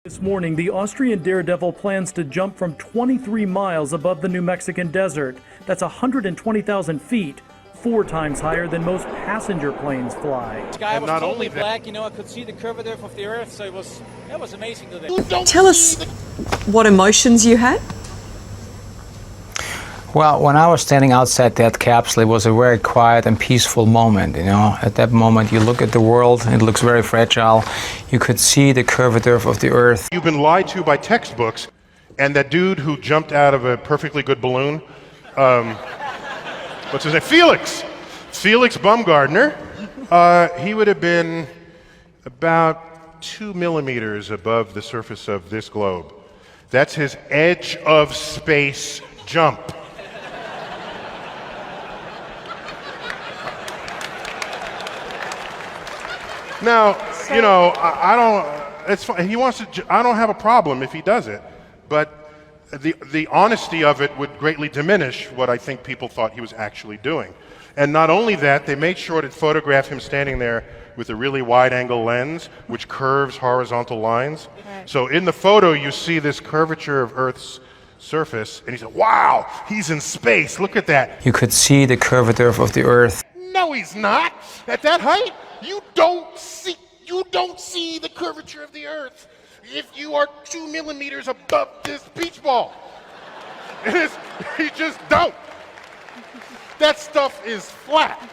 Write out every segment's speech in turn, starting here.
This morning, the Austrian daredevil plans to jump from 23 miles above the New Mexican desert. That's 120,000 feet, 4 times higher than most passenger planes fly. The sky was totally black, you know, I could see the curvature of the earth, so it was amazing today. Tell us what emotions you had. Well, when I was standing outside that capsule, it was a very quiet and peaceful moment, you know. At that moment, you look at the world, it looks very fragile. You could see the curvature of the earth. You've been lied to by textbooks, and that dude who jumped out of a perfectly good balloon, what's his name? Felix Baumgartner, he would have been about 2 millimeters above the surface of this globe. That's his edge of space jump. Now, you know, I don't. It's fine. He wants to. I don't have a problem if he does it, but the honesty of it would greatly diminish what I think people thought he was actually doing. And not only that, they made sure to photograph him standing there with a really wide-angle lens, which curves horizontal lines. Right. So in the photo, you see this curvature of Earth's surface, and he said, "Wow, he's in space. Look at that." You could see the curvature of the earth. No, he's not. At that height, you don't see the curvature of the earth if you are 2 millimeters above this beach ball. You just don't. That stuff is flat.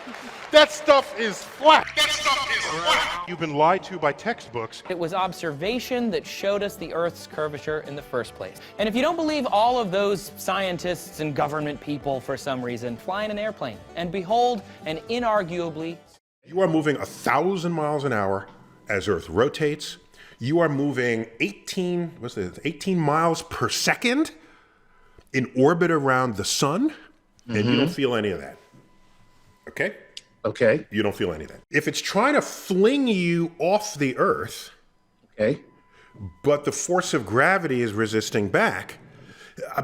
That stuff is flat. That stuff is flat. You've been lied to by textbooks. It was observation that showed us the Earth's curvature in the first place. And if you don't believe all of those scientists and government people for some reason, fly in an airplane and behold an inarguably... You are moving 1,000 miles an hour as Earth rotates. You are moving 18 miles per second in orbit around the sun, and you don't feel any of that. Okay? Okay. You don't feel any of that. If it's trying to fling you off the Earth, okay, but the force of gravity is resisting back,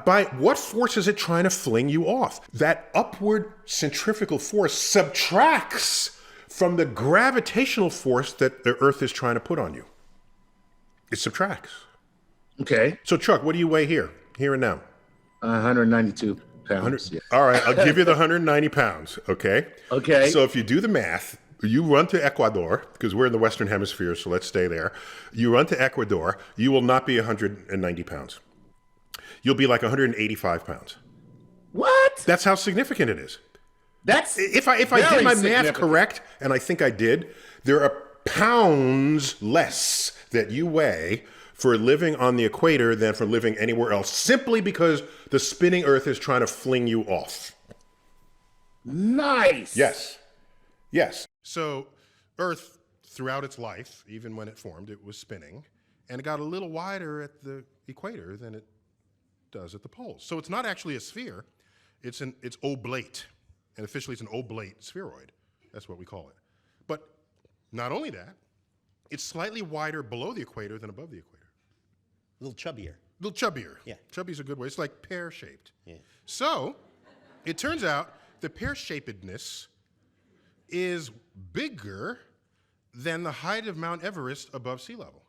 by what force is it trying to fling you off? That upward centrifugal force subtracts from the gravitational force that the Earth is trying to put on you. It subtracts. Okay. So Chuck, what do you weigh here and now? 192 pounds. Yeah. All right, I'll give you the 190 pounds, okay? Okay. So if you do the math, you run to Ecuador, because we're in the Western Hemisphere, so let's stay there. You run to Ecuador, you will not be 190 pounds. You'll be like 185 pounds. What? That's how significant it is. That's if I did my math correct, and I think I did, there are pounds less that you weigh for living on the equator than for living anywhere else, simply because the spinning Earth is trying to fling you off. Nice. Yes. Yes. So Earth, throughout its life, even when it formed, it was spinning, and it got a little wider at the equator than it does at the poles. So it's not actually a sphere, it's oblate. And officially it's an oblate spheroid. That's what we call it. But not only that, it's slightly wider below the equator than above the equator. A little chubbier. A little chubbier. Yeah. Chubby's a good way. It's like pear-shaped. Yeah. So it turns out the pear-shapedness is bigger than the height of Mount Everest above sea level.